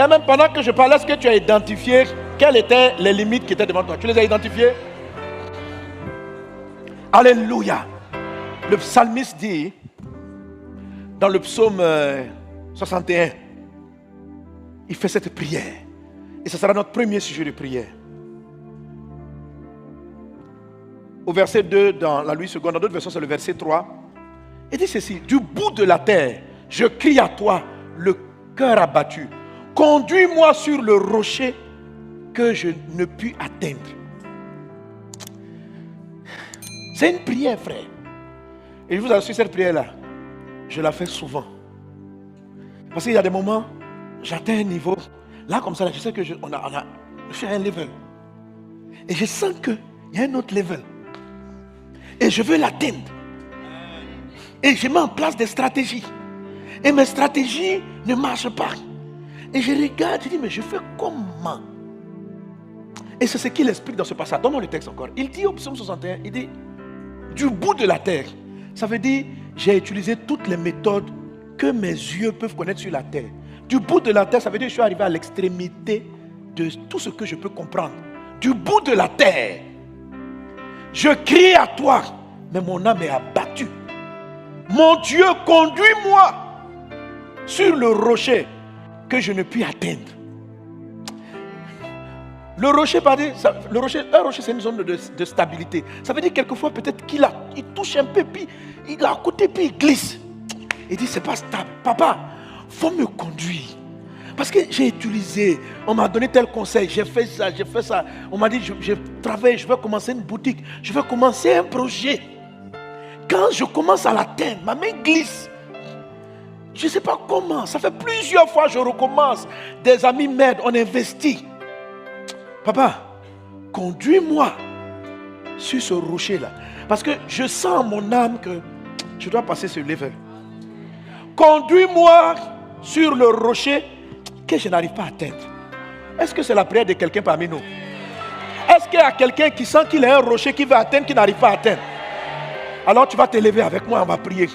Quand même, pendant que je parlais, est-ce que tu as identifié quelles étaient les limites qui étaient devant toi? Tu les as identifiées? Alléluia. Le psalmiste dit, dans le psaume 61, il fait cette prière. Et ce sera notre premier sujet de prière. Au verset 2, dans la Louis II, dans d'autres versions, c'est le verset 3. Il dit ceci: du bout de la terre, je crie à toi, le cœur abattu. Conduis-moi sur le rocher que je ne puis atteindre. C'est une prière, frère. Et je vous assure, cette prière-là, je la fais souvent. Parce qu'il y a des moments, j'atteins un niveau. Là, comme ça, là, je sais que je suis à un level. Et je sens qu'il y a un autre level. Et je veux l'atteindre. Et je mets en place des stratégies. Et mes stratégies ne marchent pas. Et je regarde, je dis, mais je fais comment? Et c'est ce qu'il explique dans ce passage. Donne-moi le texte encore. Il dit au psaume 61, il dit, du bout de la terre. Ça veut dire, j'ai utilisé toutes les méthodes que mes yeux peuvent connaître sur la terre. Du bout de la terre, ça veut dire que je suis arrivé à l'extrémité de tout ce que je peux comprendre. Du bout de la terre, je crie à toi, mais mon âme est abattue. Mon Dieu, conduis-moi sur le rocher que je ne puis atteindre. Le rocher, un rocher, c'est une zone de stabilité. Ça veut dire quelquefois peut-être qu'il touche un peu, puis il est à côté, puis il glisse. Il dit, c'est pas stable. Papa, faut me conduire. Parce que j'ai utilisé, on m'a donné tel conseil, j'ai fait ça. On m'a dit, je travaille, je vais commencer une boutique, je vais commencer un projet. Quand je commence à l'atteindre, ma main glisse. Je ne sais pas comment, ça fait plusieurs fois que je recommence. Des amis m'aident, on investit. Papa, conduis-moi sur ce rocher-là. Parce que je sens en mon âme que je dois passer ce level. Conduis-moi sur le rocher que je n'arrive pas à atteindre. Est-ce que c'est la prière de quelqu'un parmi nous? Est-ce qu'il y a quelqu'un qui sent qu'il a un rocher qu'il veut atteindre, qu'il n'arrive pas à atteindre? Alors tu vas te lever avec moi, on va prier.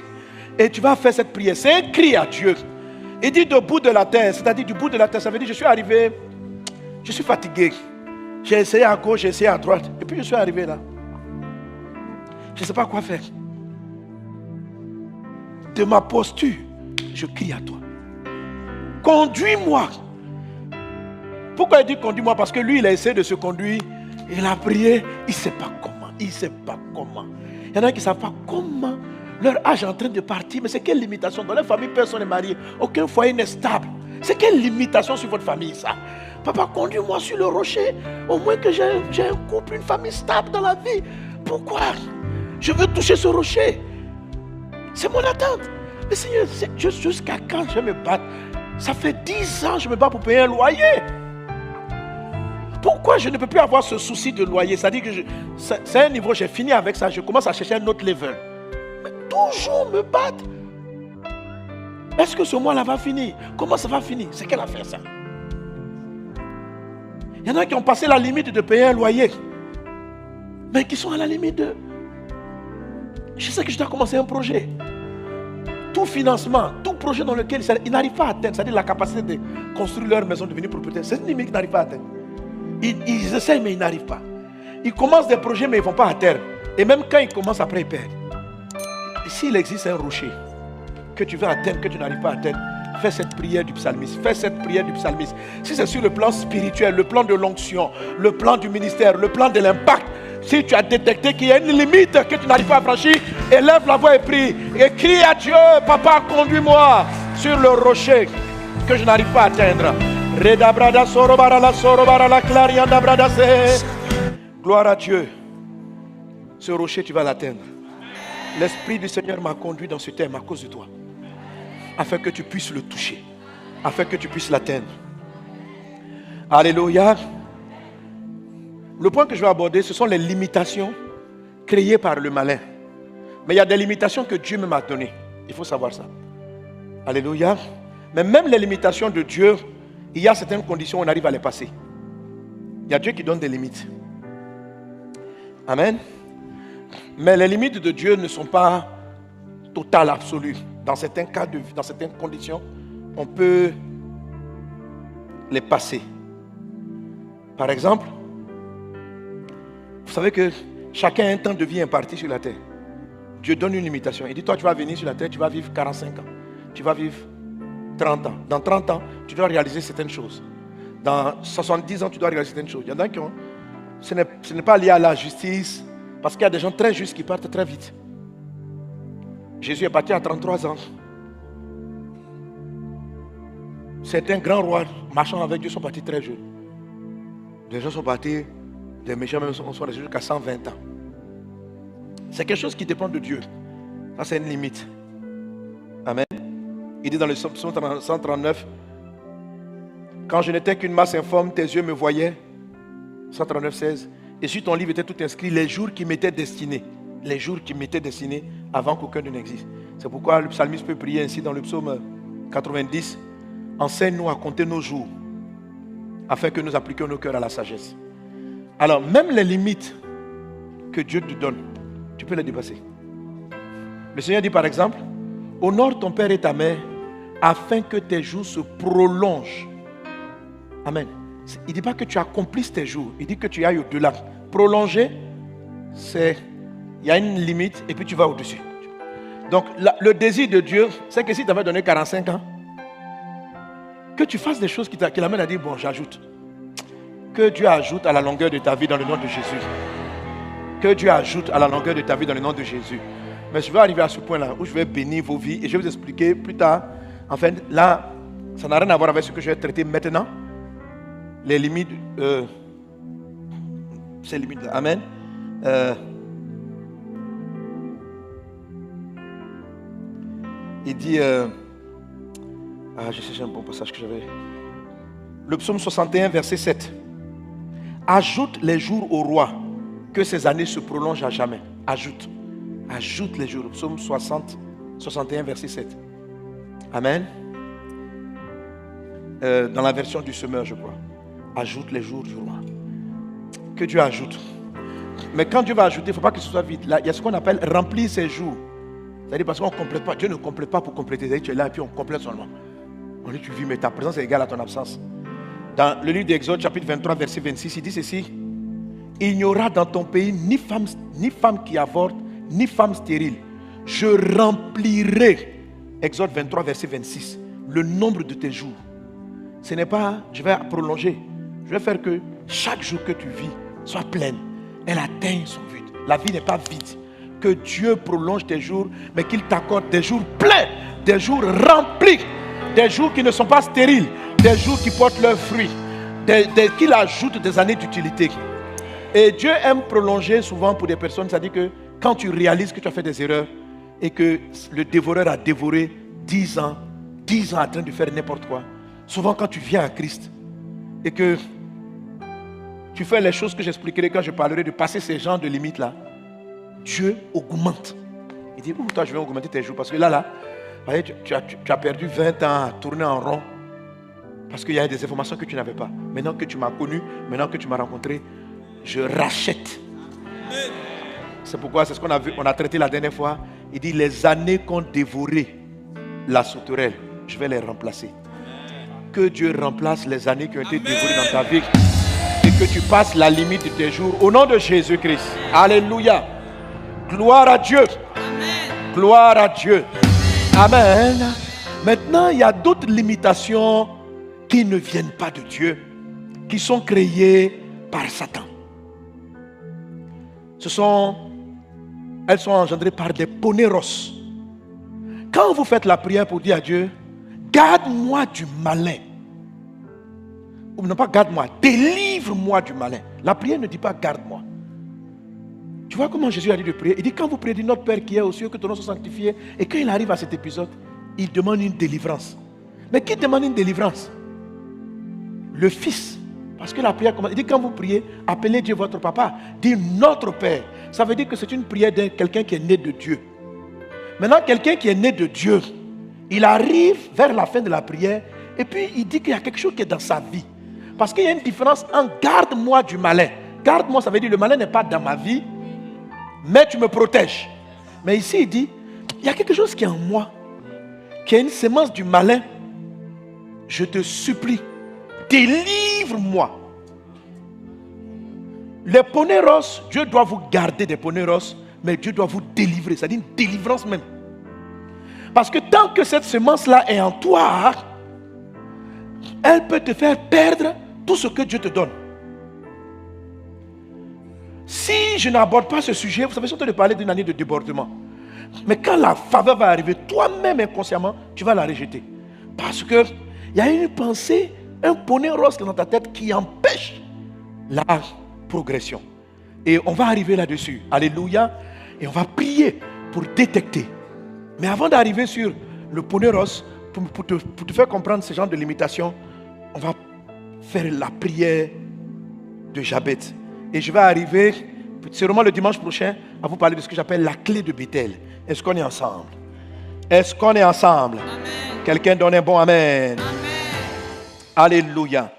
Et tu vas faire cette prière. C'est un cri à Dieu. Il dit du bout de la terre, c'est-à-dire du bout de la terre, ça veut dire je suis arrivé, je suis fatigué. J'ai essayé à gauche, j'ai essayé à droite. Et puis je suis arrivé là. Je ne sais pas quoi faire. De ma posture, je crie à toi. Conduis-moi. Pourquoi il dit conduis-moi? Parce que lui, il a essayé de se conduire. Il a prié. Il ne sait pas comment. Il ne sait pas comment. Il y en a qui ne savent pas comment. Leur âge est en train de partir. Mais c'est quelle limitation? Dans leur famille, personne n'est marié. Aucun foyer n'est stable. C'est quelle limitation sur votre famille, ça? Papa, conduis-moi sur le rocher. Au moins que j'ai un couple, une famille stable dans la vie. Pourquoi? Je veux toucher ce rocher. C'est mon attente. Mais Seigneur, jusqu'à quand je vais me battre? Ça fait 10 ans que je me bats pour payer un loyer. Pourquoi je ne peux plus avoir ce souci de loyer? C'est-à-dire que c'est un niveau, j'ai fini avec ça. Je commence à chercher un autre level. Mais toujours me battre. Est-ce que ce mois-là va finir? Comment ça va finir? C'est quelle affaire ça? Il y en a qui ont passé la limite de payer un loyer. Mais qui sont à la limite de... Je sais que je dois commencer un projet. Tout financement, tout projet dans lequel ils n'arrivent pas à atteindre, c'est-à-dire la capacité de construire leur maison, de devenir propriétaire, c'est une limite qu'ils n'arrivent pas à atteindre. Ils essayent mais ils n'arrivent pas. Ils commencent des projets mais ils ne vont pas à terme. Et même quand ils commencent, après ils perdent. S'il existe un rocher que tu veux atteindre, que tu n'arrives pas à atteindre, fais cette prière du psalmiste. Fais cette prière du psalmiste. Si c'est sur le plan spirituel, le plan de l'onction, le plan du ministère, le plan de l'impact, si tu as détecté qu'il y a une limite que tu n'arrives pas à franchir, élève la voix et prie. Et crie à Dieu, papa, conduis-moi sur le rocher que je n'arrive pas à atteindre. Gloire à Dieu. Ce rocher, tu vas l'atteindre. L'Esprit du Seigneur m'a conduit dans ce thème à cause de toi. Afin que tu puisses le toucher. Afin que tu puisses l'atteindre. Alléluia. Le point que je vais aborder, ce sont les limitations créées par le malin. Mais il y a des limitations que Dieu m'a données. Il faut savoir ça. Alléluia. Mais même les limitations de Dieu, il y a certaines conditions où on arrive à les passer. Il y a Dieu qui donne des limites. Amen. Mais les limites de Dieu ne sont pas totales, absolues. Dans certains cas, dans certaines conditions, on peut les passés. Par exemple, vous savez que chacun a un temps de vie imparti sur la terre. Dieu donne une limitation. Il dit, toi, tu vas venir sur la terre, tu vas vivre 45 ans. Tu vas vivre 30 ans. Dans 30 ans, tu dois réaliser certaines choses. Dans 70 ans, tu dois réaliser certaines choses. Il y en a qui ont... Ce n'est pas lié à la justice, parce qu'il y a des gens très justes qui partent très vite. Jésus est parti à 33 ans. Certains grands rois marchant avec Dieu sont partis très jeunes. Des gens sont partis, des méchants même sont restés jusqu'à 120 ans. C'est quelque chose qui dépend de Dieu. Ça, c'est une limite. Amen. Il dit dans le psaume 139, quand je n'étais qu'une masse informe, tes yeux me voyaient. 139, 16. Et sur ton livre était tout inscrit les jours qui m'étaient destinés. Les jours qui m'étaient destinés avant qu'aucun d'eux n'existe. C'est pourquoi le psalmiste peut prier ainsi dans le psaume 90. Enseigne-nous à compter nos jours, afin que nous appliquions nos cœurs à la sagesse. Alors, même les limites que Dieu te donne, tu peux les dépasser. Le Seigneur dit par exemple, honore ton père et ta mère, afin que tes jours se prolongent. Amen. Il ne dit pas que tu accomplisses tes jours, il dit que tu ailles au-delà. Prolonger, c'est, il y a une limite et puis tu vas au-dessus. Donc, le désir de Dieu, c'est que si tu avais donné 45 ans, que tu fasses des choses qui l'amènent à dire, bon, j'ajoute. Que Dieu ajoute à la longueur de ta vie dans le nom de Jésus. Que Dieu ajoute à la longueur de ta vie dans le nom de Jésus. Mais je vais arriver à ce point-là où je vais bénir vos vies et je vais vous expliquer plus tard. Enfin, là, ça n'a rien à voir avec ce que je vais traiter maintenant. Les limites, ces limites-là. Amen. Il dit, je sais un bon passage que j'avais. Le psaume 61, verset 7. Ajoute les jours au roi, que ces années se prolongent à jamais. Ajoute les jours. Le psaume 61, verset 7. Amen. Dans la version du semeur, je crois. Ajoute les jours du roi. Que Dieu ajoute. Mais quand Dieu va ajouter, il ne faut pas que ce soit vite. Là, il y a ce qu'on appelle remplir ses jours. C'est-à-dire parce qu'on ne complète pas. Dieu ne complète pas pour compléter. C'est-à-dire tu es là et puis on complète seulement. On dit tu vis, mais ta présence est égale à ton absence. Dans le livre d'Exode, chapitre 23, verset 26, il dit ceci. Il n'y aura dans ton pays ni femme qui avorte, ni femme stérile. Je remplirai, Exode 23, verset 26, le nombre de tes jours. Ce n'est pas, je vais prolonger. Je vais faire que chaque jour que tu vis soit pleine. Elle atteigne son but. La vie n'est pas vide. Que Dieu prolonge tes jours, mais qu'il t'accorde des jours pleins, des jours remplis, des jours qui ne sont pas stériles, des jours qui portent leurs fruits, qu'il ajoute des années d'utilité. Et Dieu aime prolonger souvent pour des personnes, c'est-à-dire que quand tu réalises que tu as fait des erreurs et que le dévoreur a dévoré 10 ans en train de faire n'importe quoi, souvent quand tu viens à Christ et que tu fais les choses que j'expliquerai quand je parlerai de passer ces genres de limites-là, Dieu augmente. Il dit, toi je vais augmenter tes jours parce que là, tu as perdu 20 ans à tourner en rond parce qu'il y a des informations que tu n'avais pas. Maintenant que tu m'as connu, maintenant que tu m'as rencontré, je rachète. C'est pourquoi c'est ce qu'on a traité la dernière fois. Il dit, les années qu'ont dévoré la sauterelle, je vais les remplacer. Que Dieu remplace les années qui ont été dévorées dans ta vie et que tu passes la limite de tes jours au nom de Jésus-Christ. Alléluia. Gloire à Dieu. Amen. Gloire à Dieu. Amen. Maintenant, il y a d'autres limitations qui ne viennent pas de Dieu, qui sont créées par Satan. Elles sont engendrées par des ponéros. Quand vous faites la prière pour dire à Dieu, garde-moi du malin. Ou non pas garde-moi, délivre-moi du malin. La prière ne dit pas garde-moi. Tu vois comment Jésus a dit de prier? Il dit quand vous priez, dit notre Père qui est aux cieux, que ton nom soit sanctifié. Et quand il arrive à cet épisode, il demande une délivrance. Mais qui demande une délivrance? Le Fils. Parce que la prière commence. Il dit quand vous priez, appelez Dieu votre papa. Dit notre Père. Ça veut dire que c'est une prière de quelqu'un qui est né de Dieu. Maintenant, quelqu'un qui est né de Dieu, il arrive vers la fin de la prière et puis il dit qu'il y a quelque chose qui est dans sa vie. Parce qu'il y a une différence entre garde-moi du malin. Garde-moi, ça veut dire le malin n'est pas dans ma vie, mais tu me protèges. Mais ici, il dit, il y a quelque chose qui est en moi, qui est une sémence du malin. Je te supplie, délivre-moi. Les poneros, Dieu doit vous garder des poneros, mais Dieu doit vous délivrer. C'est-à-dire une délivrance même. Parce que tant que cette semence-là est en toi, elle peut te faire perdre tout ce que Dieu te donne. Si je n'aborde pas ce sujet, vous savez, je suis en train de parler d'une année de débordement. Mais quand la faveur va arriver, toi-même inconsciemment, tu vas la rejeter. Parce qu'il y a une pensée, un poney rose dans ta tête qui empêche la progression. Et on va arriver là-dessus. Alléluia. Et on va prier pour détecter. Mais avant d'arriver sur le poney rose, pour te faire comprendre ce genre de limitation, on va faire la prière de Jabez. Et je vais arriver, sûrement le dimanche prochain, à vous parler de ce que j'appelle la clé de Bethel. Est-ce qu'on est ensemble? Est-ce qu'on est ensemble? Amen. Quelqu'un donne un bon amen. Amen. Alléluia.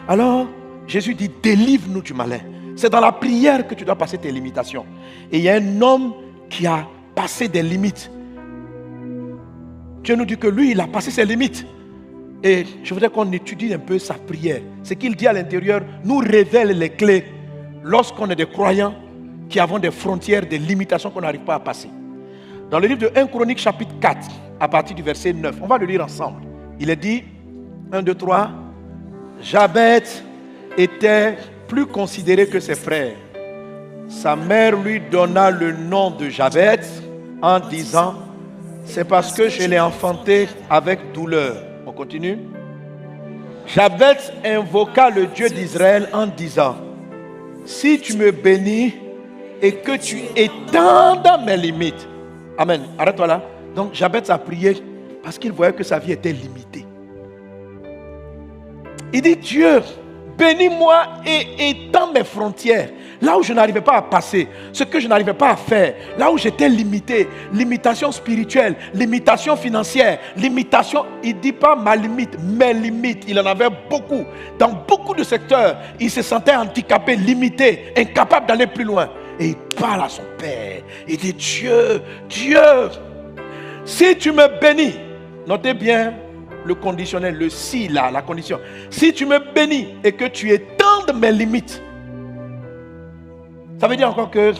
Alors, Jésus dit, délivre-nous du malin. C'est dans la prière que tu dois passer tes limitations. Et il y a un homme qui a passé des limites. Dieu nous dit que lui, il a passé ses limites. Et je voudrais qu'on étudie un peu sa prière. Ce qu'il dit à l'intérieur nous révèle les clés lorsqu'on est des croyants qui avons des frontières, des limitations qu'on n'arrive pas à passer. Dans le livre de 1 Chronique chapitre 4, à partir du verset 9, on va le lire ensemble. Il est dit, 1, 2, 3, Jabez était plus considéré que ses frères. Sa mère lui donna le nom de Jabez en disant, c'est parce que je l'ai enfanté avec douleur. On continue. Jabez invoqua le Dieu d'Israël en disant, si tu me bénis et que tu étendes mes limites. Amen. Arrête-toi là. Donc Jabez a prié parce qu'il voyait que sa vie était limitée. Il dit, Dieu, bénis-moi et étends mes frontières. Là où je n'arrivais pas à passer, ce que je n'arrivais pas à faire, là où j'étais limité, limitation spirituelle, limitation financière, limitation, il ne dit pas ma limite, mes limites. Il en avait beaucoup. Dans beaucoup de secteurs, il se sentait handicapé, limité, incapable d'aller plus loin. Et il parle à son Père. Il dit, Dieu, si tu me bénis, notez bien le conditionnel, le si là, la condition. Si tu me bénis et que tu étendes mes limites, ça veut dire encore que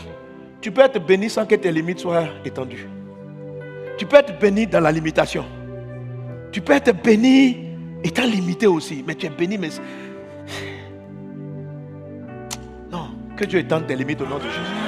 tu peux être béni sans que tes limites soient étendues. Tu peux être béni dans la limitation. Tu peux être béni étant limité aussi, mais tu es béni, mais... Non, que Dieu étende tes limites au nom de Jésus.